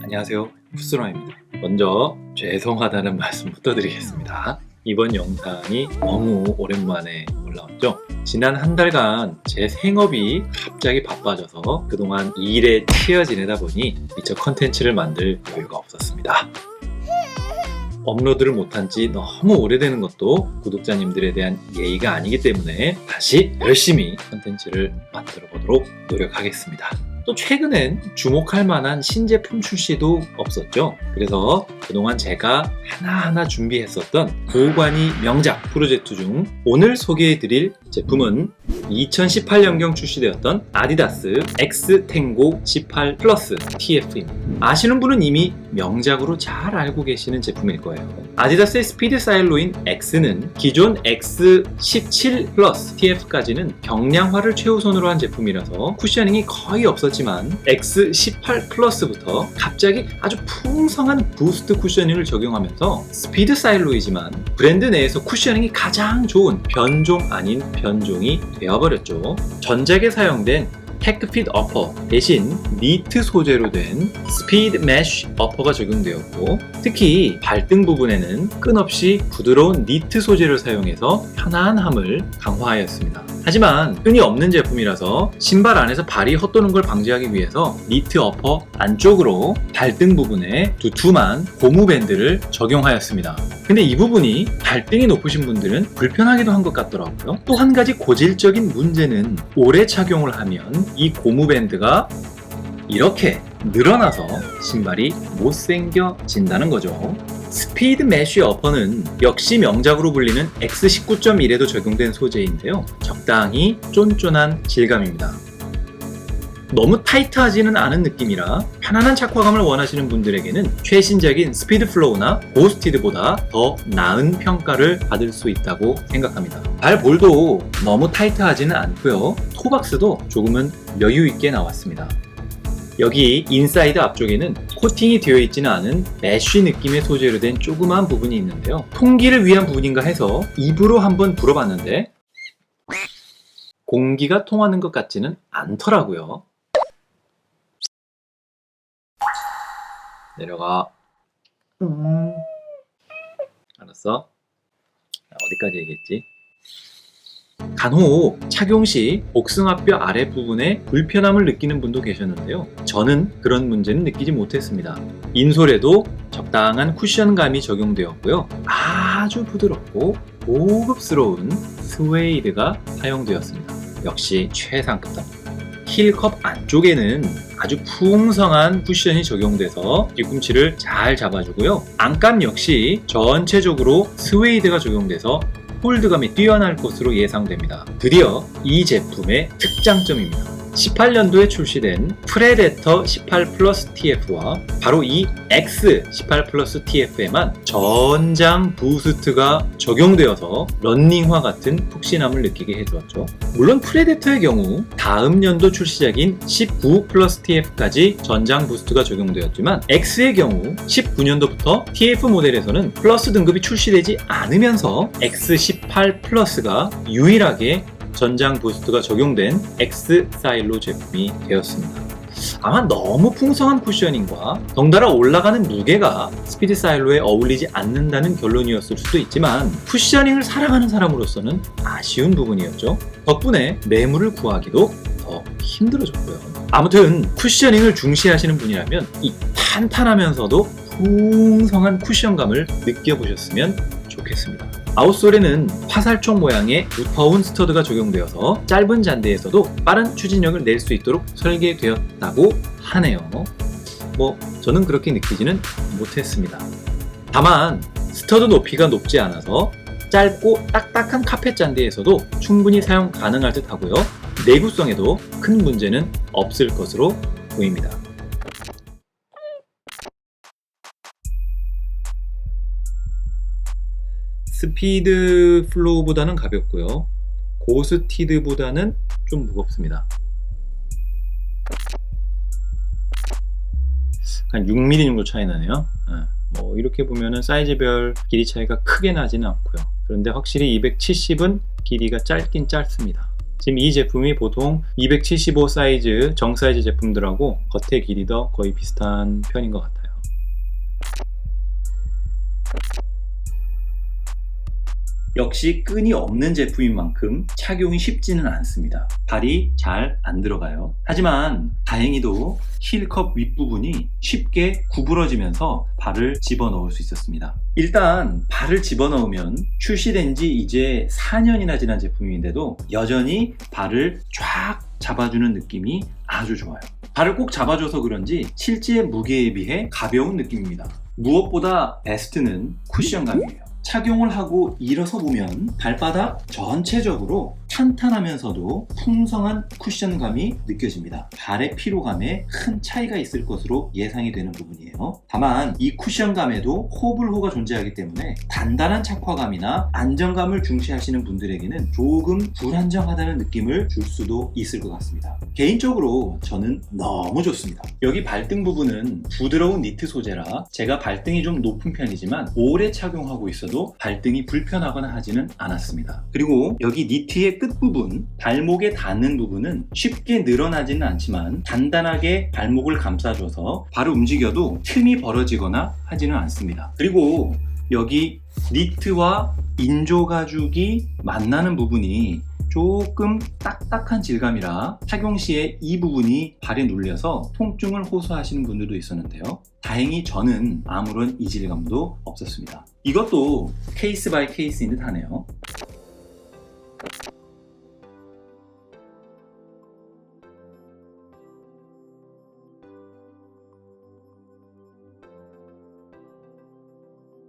안녕하세요, 푸스라입니다. 먼저 죄송하다는 말씀부터 드리겠습니다. 이번 영상이 너무 오랜만에 올라왔죠. 지난 한 달간 제 생업이 갑자기 바빠져서 그동안 일에 치여 지내다 보니 미처 컨텐츠를 만들 여유가 없었습니다. 업로드를 못한 지 너무 오래되는 것도 구독자님들에 대한 예의가 아니기 때문에 다시 열심히 컨텐츠를 만들어 보도록 노력하겠습니다. 또 최근엔 주목할 만한 신제품 출시도 없었죠. 그래서 그동안 제가 하나하나 준비했었던 고관이 명작 프로젝트 중 오늘 소개해드릴 제품은 2018년경 출시되었던 아디다스 X-탱고 18 플러스 TF입니다. 아시는 분은 이미 명작으로 잘 알고 계시는 제품일 거예요. 아디다스의 스피드 사일로인 X는 기존 X17 플러스 TF까지는 경량화를 최우선으로 한 제품이라서 쿠셔닝이 거의 없었지만 X18 플러스부터 갑자기 아주 풍성한 부스트 쿠셔닝을 적용하면서 스피드 사일로이지만 브랜드 내에서 쿠셔닝이 가장 좋은 변종 아닌 변종이 되어버렸죠. 전작에 사용된 테크핏 어퍼 대신 니트 소재로 된 스피드 메쉬 어퍼가 적용되었고, 특히 발등 부분에는 끝없이 부드러운 니트 소재를 사용해서 편안함을 강화하였습니다. 하지만 끈이 없는 제품이라서 신발 안에서 발이 헛도는 걸 방지하기 위해서 니트 어퍼 안쪽으로 발등 부분에 두툼한 고무 밴드를 적용하였습니다. 근데 이 부분이 발등이 높으신 분들은 불편하기도 한 것 같더라고요. 또 한 가지 고질적인 문제는 오래 착용을 하면 이 고무 밴드가 이렇게 늘어나서 신발이 못생겨진다는 거죠. 스피드 메쉬 어퍼는 역시 명작으로 불리는 X19.1에도 적용된 소재인데요. 적당히 쫀쫀한 질감입니다. 너무 타이트하지는 않은 느낌이라 편안한 착화감을 원하시는 분들에게는 최신적인 스피드 플로우나 고스티드보다 더 나은 평가를 받을 수 있다고 생각합니다. 발볼도 너무 타이트하지는 않고요. 토박스도 조금은 여유있게 나왔습니다. 여기 인사이드 앞쪽에는 코팅이 되어 있지는 않은 메쉬 느낌의 소재로 된 조그만 부분이 있는데요. 통기를 위한 부분인가 해서 입으로 한번 불어봤는데 공기가 통하는 것 같지는 않더라고요. 내려가. 알았어. 어디까지 얘기했지? 간혹 착용 시 복숭아뼈 아랫부분에 불편함을 느끼는 분도 계셨는데요. 저는 그런 문제는 느끼지 못했습니다. 인솔에도 적당한 쿠션감이 적용되었고요. 아주 부드럽고 고급스러운 스웨이드가 사용되었습니다. 역시 최상급답니다. 힐컵 안쪽에는 아주 풍성한 쿠션이 적용돼서 뒤꿈치를 잘 잡아주고요. 안감 역시 전체적으로 스웨이드가 적용돼서 홀드감이 뛰어날 것으로 예상됩니다. 드디어 이 제품의 특장점입니다. 18년도에 출시된 프레데터 18 플러스 TF와 바로 이 X18 플러스 TF에만 전장 부스트가 적용되어서 런닝화 같은 푹신함을 느끼게 해주었죠. 물론 프레데터의 경우 다음 연도 출시작인 19 플러스 TF까지 전장 부스트가 적용되었지만 X의 경우 19년도부터 TF 모델에서는 플러스 등급이 출시되지 않으면서 X18 플러스가 유일하게 전장 부스트가 적용된 X 사일로 제품이 되었습니다. 아마 너무 풍성한 쿠셔닝과 덩달아 올라가는 무게가 스피드 사일로에 어울리지 않는다는 결론이었을 수도 있지만 쿠셔닝을 사랑하는 사람으로서는 아쉬운 부분이었죠. 덕분에 매물을 구하기도 더 힘들어졌고요. 아무튼 쿠셔닝을 중시하시는 분이라면 이 탄탄하면서도 풍성한 쿠션감을 느껴보셨으면 좋겠습니다. 아웃솔에는 화살촉 모양의 두터운 스터드가 적용되어서 짧은 잔디에서도 빠른 추진력을 낼 수 있도록 설계되었다고 하네요. 저는 그렇게 느끼지는 못했습니다. 다만 스터드 높이가 높지 않아서 짧고 딱딱한 카펫 잔디에서도 충분히 사용 가능할 듯 하고요. 내구성에도 큰 문제는 없을 것으로 보입니다. 스피드 플로우보다는 가볍고요. 고스티드보다는 좀 무겁습니다. 한 6mm 정도 차이 나네요. 이렇게 보면은 사이즈별 길이 차이가 크게 나지는 않고요. 그런데 확실히 270은 길이가 짧긴 짧습니다. 지금 이 제품이 보통 275 사이즈, 정사이즈 제품들하고 겉의 길이도 거의 비슷한 편인 것 같아요. 역시 끈이 없는 제품인 만큼 착용이 쉽지는 않습니다. 발이 잘 안 들어가요. 하지만 다행히도 힐컵 윗부분이 쉽게 구부러지면서 발을 집어넣을 수 있었습니다. 일단 발을 집어넣으면 출시된 지 이제 4년이나 지난 제품인데도 여전히 발을 쫙 잡아주는 느낌이 아주 좋아요. 발을 꼭 잡아줘서 그런지 실제 무게에 비해 가벼운 느낌입니다. 무엇보다 베스트는 쿠션감이에요. 착용을 하고 일어서 보면 발바닥 전체적으로 탄탄하면서도 풍성한 쿠션감이 느껴집니다. 발의 피로감에 큰 차이가 있을 것으로 예상이 되는 부분이에요. 다만 이 쿠션감에도 호불호가 존재하기 때문에 단단한 착화감이나 안정감을 중시하시는 분들에게는 조금 불안정하다는 느낌을 줄 수도 있을 것 같습니다. 개인적으로 저는 너무 좋습니다. 여기 발등 부분은 부드러운 니트 소재라 제가 발등이 좀 높은 편이지만 오래 착용하고 있어도 발등이 불편하거나 하지는 않았습니다. 그리고 여기 니트의 끝부분, 발목에 닿는 부분은 쉽게 늘어나지는 않지만 단단하게 발목을 감싸줘서 발을 움직여도 틈이 벌어지거나 하지는 않습니다. 그리고 여기 니트와 인조 가죽이 만나는 부분이 조금 딱딱한 질감이라 착용 시에 이 부분이 발에 눌려서 통증을 호소하시는 분들도 있었는데요. 다행히 저는 아무런 이질감도 없었습니다. 이것도 케이스 바이 케이스인 듯 하네요.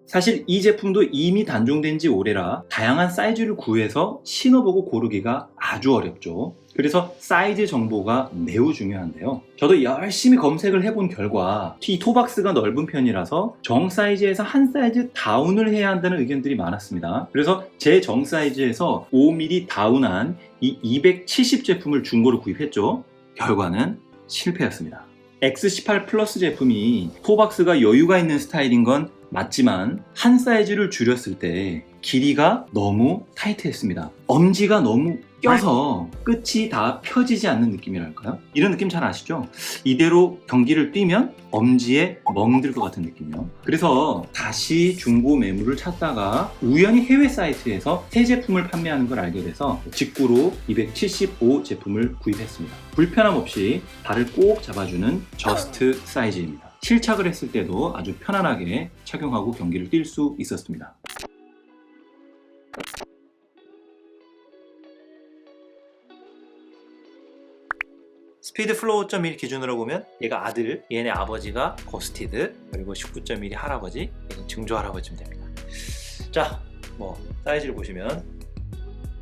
사실 이 제품도 이미 단종된 지 오래라 다양한 사이즈를 구해서 신어보고 고르기가 아주 어렵죠. 그래서 사이즈 정보가 매우 중요한데요. 저도 열심히 검색을 해본 결과 이 토박스가 넓은 편이라서 정 사이즈에서 한 사이즈 다운을 해야 한다는 의견들이 많았습니다. 그래서 제 정 사이즈에서 5mm 다운한 이 270 제품을 중고로 구입했죠. 결과는 실패였습니다. X18 플러스 제품이 토박스가 여유가 있는 스타일인 건 맞지만 한 사이즈를 줄였을 때 길이가 너무 타이트했습니다. 엄지가 너무 껴서 끝이 다 펴지지 않는 느낌이랄까요? 이런 느낌 잘 아시죠? 이대로 경기를 뛰면 엄지에 멍들 것 같은 느낌이요. 그래서 다시 중고 매물을 찾다가 우연히 해외 사이트에서 새 제품을 판매하는 걸 알게 돼서 직구로 275 제품을 구입했습니다. 불편함 없이 발을 꼭 잡아주는 저스트 사이즈입니다. 실착을 했을 때도 아주 편안하게 착용하고 경기를 뛸 수 있었습니다. 스피드 플로우 5.1 기준으로 보면 얘가 아들, 얘네 아버지가 고스티드, 그리고 19.1이 할아버지, 얘는 증조 할아버지면 됩니다. 자, 뭐 사이즈를 보시면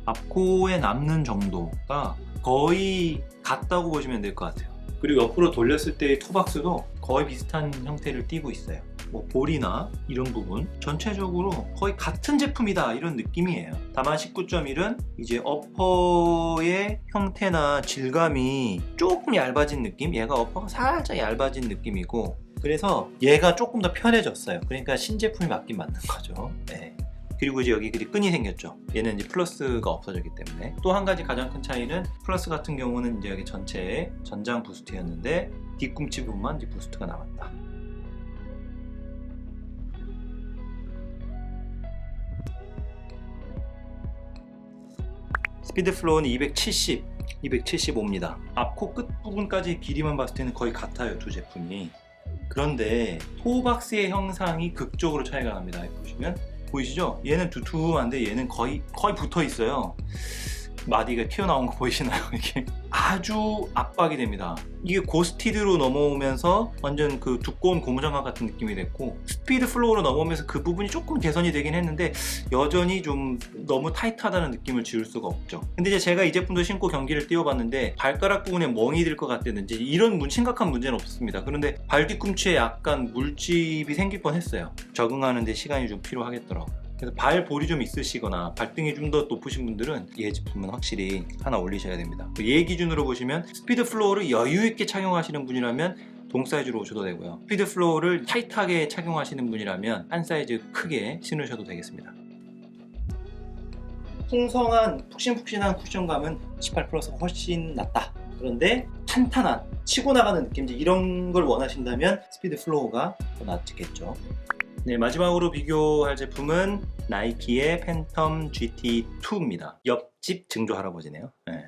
앞코에 남는 정도가 거의 같다고 보시면 될 것 같아요. 그리고 옆으로 돌렸을 때의 토박스도 거의 비슷한 형태를 띠고 있어요. 뭐 볼이나 이런 부분 전체적으로 거의 같은 제품이다 이런 느낌이에요. 다만 19.1은 이제 어퍼의 형태나 질감이 조금 얇아진 느낌, 얘가 어퍼가 살짝 얇아진 느낌이고, 그래서 얘가 조금 더 편해졌어요. 그러니까 신제품이 맞긴 맞는 거죠. 네. 그리고 이제 여기 끈이 생겼죠. 얘는 이제 플러스가 없어졌기 때문에. 또 한 가지 가장 큰 차이는 플러스 같은 경우는 이제 여기 전체에 전장 부스트였는데 뒤꿈치 부분만 이제 부스트가 나왔다. 스피드 플로우는 270, 275입니다. 앞코 끝 부분까지 길이만 봤을 때는 거의 같아요, 두 제품이. 그런데 토박스의 형상이 극적으로 차이가 납니다. 보시면 보이시죠? 얘는 두툼한데 얘는 거의 붙어 있어요. 마디가 튀어나온 거 보이시나요? 이게 아주 압박이 됩니다. 이게 고스티드로 넘어오면서 완전 그 두꺼운 고무장갑 같은 느낌이 됐고, 스피드 플로우로 넘어오면서 그 부분이 조금 개선이 되긴 했는데 여전히 좀 너무 타이트하다는 느낌을 지울 수가 없죠. 근데 이제 제가 이 제품도 신고 경기를 뛰어봤는데 발가락 부분에 멍이 들 것 같다든지 이런 심각한 문제는 없었습니다. 그런데 발 뒤꿈치에 약간 물집이 생길 뻔했어요. 적응하는데 시간이 좀 필요하겠더라고요. 그래서 발볼이 좀 있으시거나 발등이 좀 더 높으신 분들은 이 제품은 확실히 하나 올리셔야 됩니다. 얘 기준으로 보시면 스피드 플로어를 여유 있게 착용하시는 분이라면 동 사이즈로 오셔도 되고요. 스피드 플로어를 타이트하게 착용하시는 분이라면 한 사이즈 크게 신으셔도 되겠습니다. 풍성한 푹신푹신한 쿠션감은 18 플러스가 훨씬 낫다. 그런데 탄탄한 치고 나가는 느낌지 이런 걸 원하신다면 스피드 플로어가 더 낫겠죠. 네, 마지막으로 비교할 제품은 나이키의 팬텀 GT2입니다. 옆집 증조 할아버지네요. 네.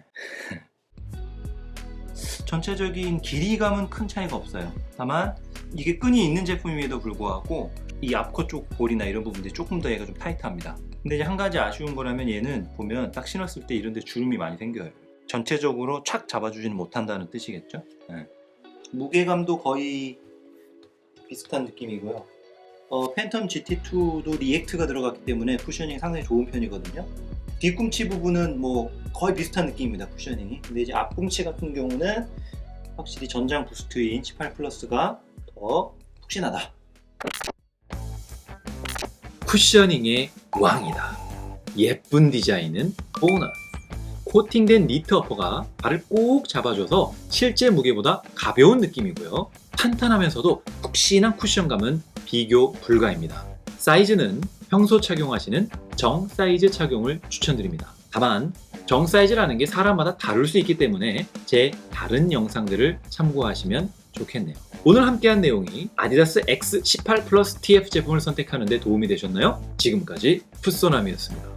전체적인 길이감은 큰 차이가 없어요. 다만 이게 끈이 있는 제품임에도 불구하고 이 앞코 쪽 볼이나 이런 부분들이 조금 더 얘가 좀 타이트합니다. 근데 이제 한 가지 아쉬운 거라면 얘는 보면 딱 신었을 때 이런 데 주름이 많이 생겨요. 전체적으로 착 잡아주지는 못한다는 뜻이겠죠. 네. 무게감도 거의 비슷한 느낌이고요. 팬텀 GT2도 리액트가 들어갔기 때문에 쿠셔닝이 상당히 좋은 편이거든요. 뒤꿈치 부분은 뭐 거의 비슷한 느낌입니다, 쿠셔닝이. 근데 이제 앞꿈치 같은 경우는 확실히 전장 부스트인 18 플러스가 더 푹신하다. 쿠셔닝의 왕이다. 예쁜 디자인은 보너스. 코팅된 니트 어퍼가 발을 꼭 잡아줘서 실제 무게보다 가벼운 느낌이고요. 탄탄하면서도 푹신한 쿠션감은 비교 불가입니다. 사이즈는 평소 착용하시는 정 사이즈 착용을 추천드립니다. 다만 정 사이즈라는 게 사람마다 다를 수 있기 때문에 제 다른 영상들을 참고하시면 좋겠네요. 오늘 함께한 내용이 아디다스 X18 플러스 TF 제품을 선택하는 데 도움이 되셨나요? 지금까지 풋소남이었습니다.